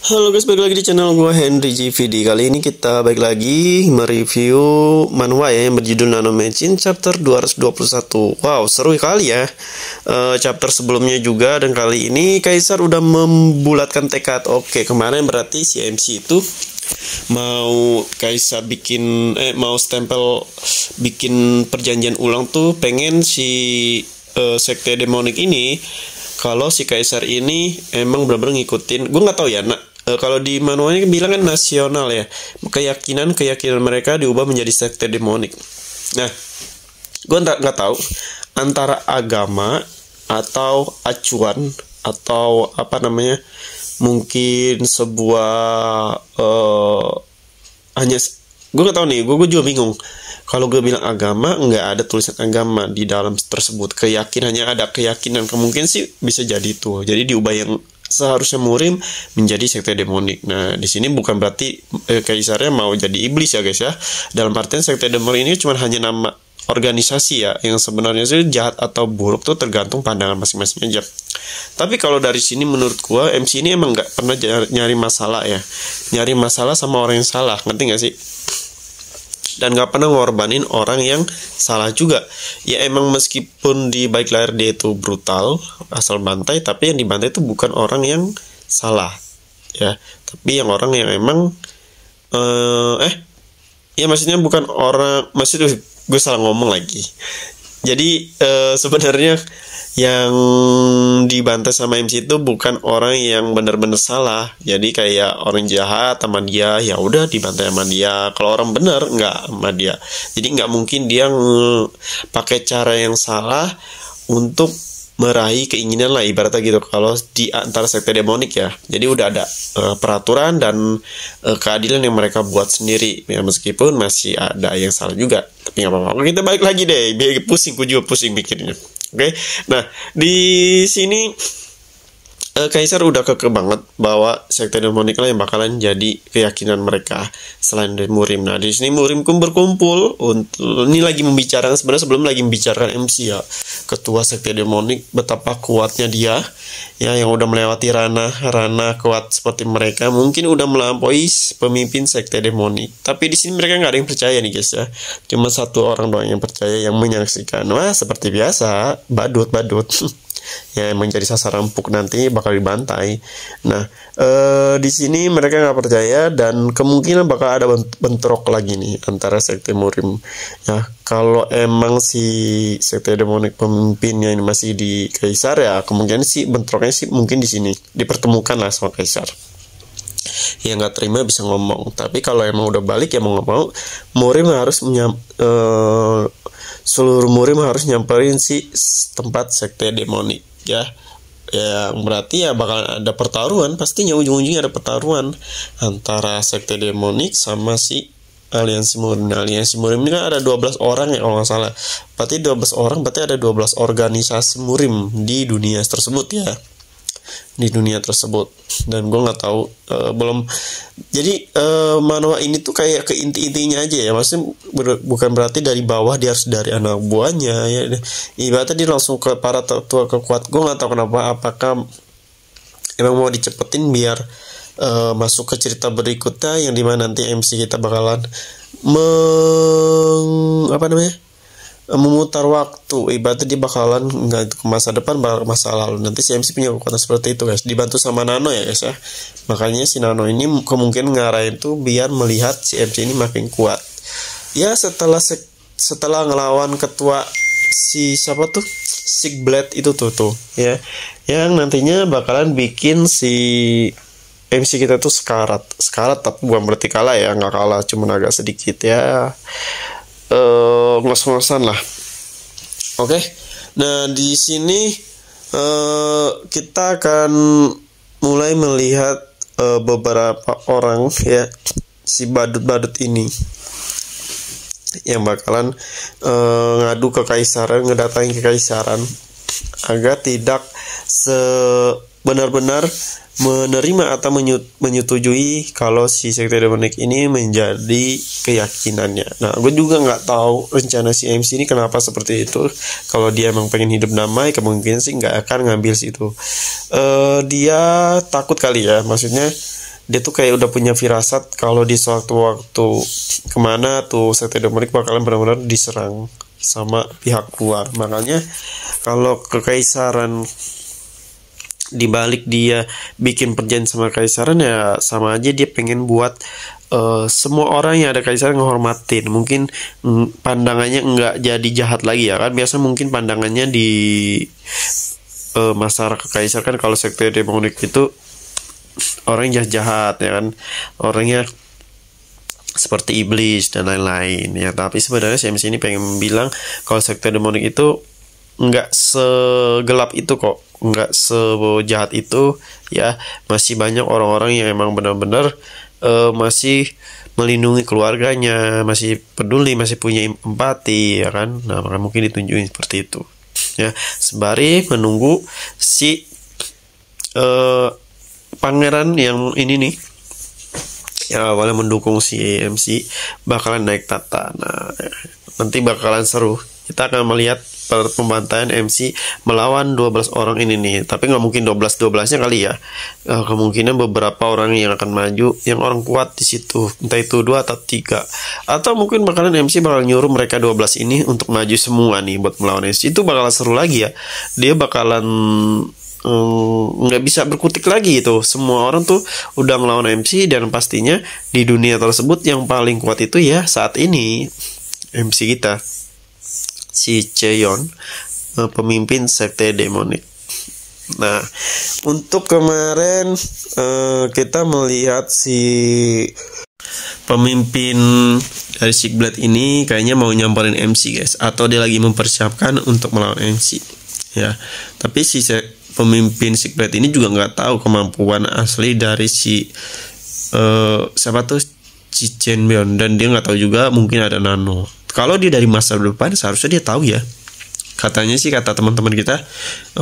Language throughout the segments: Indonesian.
Halo guys, balik lagi di channel gue Henry GVD. Kali ini kita balik lagi mereview manhwa ya yang berjudul Nanomachine chapter 221. Wow, seru kali ya. Chapter sebelumnya juga, dan kali ini Kaisar udah membulatkan tekad. Oke, kemarin berarti si MC itu mau Kaisar mau stempel bikin perjanjian ulang tuh, pengen si sekte demonik ini, kalau si Kaisar ini emang benar-benar ngikutin. Gue nggak tahu ya, kalau di manualnya bilang kan nasional ya, keyakinan mereka diubah menjadi sekte demonik. Nah, gue nggak tahu antara agama atau acuan atau apa namanya, mungkin sebuah hanya, gue nggak tahu nih, gue juga bingung. Kalau gue bilang agama, nggak ada tulisan agama di dalam tersebut. Keyakinannya ada keyakinan, kemungkinan sih bisa jadi itu. Jadi diubah yang seharusnya murim menjadi sekte demonik. Nah, di sini bukan berarti Kaisarnya mau jadi iblis ya guys ya. Dalam artian sekte demonik ini cuma hanya nama organisasi ya, yang sebenarnya sih jahat atau buruk tuh tergantung pandangan masing-masing aja. Tapi kalau dari sini menurut gua, MC ini emang nggak pernah nyari masalah ya, nyari masalah sama orang yang salah, ngerti nggak sih? Dan gak pernah ngorbanin orang yang salah juga. Ya emang meskipun di balik layar dia itu brutal, asal bantai, tapi yang dibantai itu bukan orang yang salah ya, tapi yang orang yang emang ya maksudnya bukan orang, maksudnya gue salah ngomong lagi. Jadi sebenarnya yang dibantai sama MC itu bukan orang yang benar-benar salah. Jadi kayak orang jahat sama dia, ya udah dibantai sama dia. Kalau orang benar nggak sama dia. Jadi nggak mungkin dia pakai cara yang salah untuk meraih keinginan lah, ibaratnya gitu. Kalau di antara sekte demonik ya, jadi udah ada peraturan dan keadilan yang mereka buat sendiri ya, meskipun masih ada yang salah juga, tapi nggak apa-apa. Kita balik lagi deh, biar pusing, gue juga pusing mikirnya. Oke, nah di sini Kaisar udah keke banget bahwa sekte demonik lah yang bakalan jadi keyakinan mereka selain dari murim. Nah di sini murim berkumpul untuk ini lagi membicarakan, sebenarnya sebelum lagi membicarakan MC ya, ketua sekte demonik, betapa kuatnya dia ya, yang udah melewati ranah kuat seperti mereka, mungkin udah melampaui pemimpin sekte demonik. Tapi di sini mereka nggak ada yang percaya nih guys ya, cuma satu orang doang yang percaya, yang menyaksikan. Wah, seperti biasa badut ya emang jadi sasaran empuk, nanti bakal dibantai. Nah di sini mereka nggak percaya, dan kemungkinan bakal ada bentrok lagi nih antara sekte murim ya. Kalau emang si sekte demonik pemimpinnya ini masih di Kaisar ya, kemungkinan sih bentroknya sih mungkin di sini dipertemukan lah sama Kaisar. Yang nggak terima bisa ngomong, tapi kalau emang udah balik ya mau nggak mau, murim harus seluruh murim harus nyamperin si tempat sekte demonik ya. Yang berarti ya bakal ada pertaruhan, pastinya ujung-ujungnya ada pertaruhan antara sekte demonik sama si aliansi murim. Nah, aliansi murim ini kan ada 12 orang ya kalau nggak salah. Berarti 12 orang, berarti ada 12 organisasi murim di dunia tersebut ya, di dunia tersebut. Dan gue nggak tahu belum, jadi manhwa ini tuh kayak ke intinya aja ya, maksudnya bukan berarti dari bawah dia harus dari anak buahnya ya, ibaratnya dia langsung ke para tetua kekuat. Gue nggak tahu kenapa, apakah emang mau dicepetin biar masuk ke cerita berikutnya, yang dimana nanti MC kita bakalan memutar waktu, ibaratnya dia bakalan nggak ke masa depan, bakal ke masa lalu. Nanti si MC punya kekuatan seperti itu guys, dibantu sama Nano ya guys ya. Makanya si Nano ini kemungkinan ngarahin tuh biar melihat si MC ini makin kuat ya, setelah ngelawan ketua si siapa tuh, Sigblade itu tuh ya, yang nantinya bakalan bikin si MC kita tuh sekarat, tapi bukan berarti kalah ya, nggak kalah, cuman agak sedikit ya ngos-ngosan lah. Oke. Nah di sini kita akan mulai melihat beberapa orang ya, si badut ini yang bakalan ngadu ke Kaisaran, ngedatangi ke Kaisaran agar tidak benar-benar menerima atau menyetujui kalau si sekte demonik ini menjadi keyakinannya. Nah, gue juga nggak tahu rencana si MC ini kenapa seperti itu. Kalau dia emang pengen hidup damai, kemungkinan sih nggak akan ngambil situ. Dia takut kali ya, maksudnya dia tuh kayak udah punya firasat kalau di suatu waktu kemana tuh Sekte Demonik bakalan benar-benar diserang sama pihak luar. Makanya kalau kekaisaran dibalik dia bikin perjanjian sama kekaisaran, ya sama aja dia pengen buat semua orang yang ada kekaisaran ngehormatin. Mungkin pandangannya nggak jadi jahat lagi ya kan. Biasa mungkin pandangannya di masyarakat kekaisaran kan, kalau Sekte Demonik itu orang jahat-jahat ya kan, orangnya seperti iblis dan lain-lain ya. Tapi sebenarnya saya ini pengen bilang kalau Sekte Demonik itu nggak segelap itu kok, nggak sejahat itu ya. Masih banyak orang-orang yang emang benar-benar masih melindungi keluarganya, masih peduli, masih punya empati ya kan. Nah, maka mungkin ditunjukin seperti itu ya, sembari menunggu si pangeran yang ini nih, yang awalnya mendukung si MC bakalan naik tahta. Nah, nanti bakalan seru. Kita akan melihat pembantaian MC melawan 12 orang ini nih. Tapi nggak mungkin 12-12-nya kali ya. Kemungkinan beberapa orang yang akan maju, yang orang kuat di situ, entah itu 2 atau 3. Atau mungkin bakalan MC bakal nyuruh mereka 12 ini untuk maju semua nih buat melawan MC. Itu bakalan seru lagi ya. Dia bakalan nggak bisa berkutik lagi itu. Semua orang tuh udah ngelawan MC, dan pastinya di dunia tersebut yang paling kuat itu ya saat ini MC kita, si Cheon, pemimpin Sekte Demonik. Nah, untuk kemarin kita melihat si pemimpin dari Sigblade ini kayaknya mau nyamperin MC guys, atau dia lagi mempersiapkan untuk melawan MC ya. Tapi si pemimpin Sigblade ini juga nggak tahu kemampuan asli dari si siapa tuh, si Chen Bion, dan dia nggak tahu juga mungkin ada Nano. Kalau dia dari masa depan seharusnya dia tahu ya. Katanya sih, kata teman-teman kita,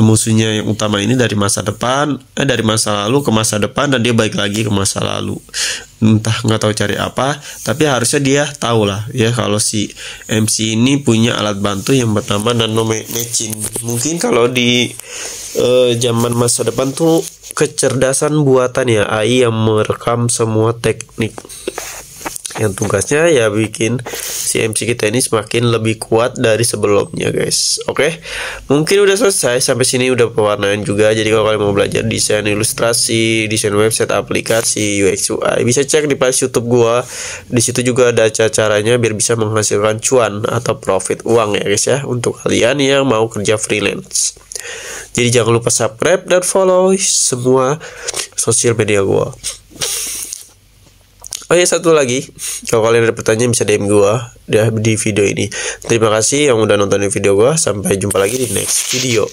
musuhnya yang utama ini dari masa depan, dari masa lalu ke masa depan, dan dia balik lagi ke masa lalu. Entah, nggak tahu cari apa, tapi harusnya dia tahu lah ya kalau si MC ini punya alat bantu yang bernama Nano Machine. Mungkin kalau di zaman masa depan tuh kecerdasan buatan ya, AI yang merekam semua teknik, yang tugasnya ya bikin si MC kita ini semakin lebih kuat dari sebelumnya guys. Oke, mungkin udah selesai sampai sini, udah pewarnaan juga. Jadi kalau kalian mau belajar desain ilustrasi, desain website, aplikasi, UX UI, bisa cek di playlist YouTube gua. Di situ juga ada caranya biar bisa menghasilkan cuan atau profit uang ya guys ya, untuk kalian yang mau kerja freelance. Jadi jangan lupa subscribe dan follow semua sosial media gua. Oh ya, satu lagi, kalau kalian ada pertanyaan bisa DM gua di video ini. Terima kasih yang udah nonton video gua. Sampai jumpa lagi di next video.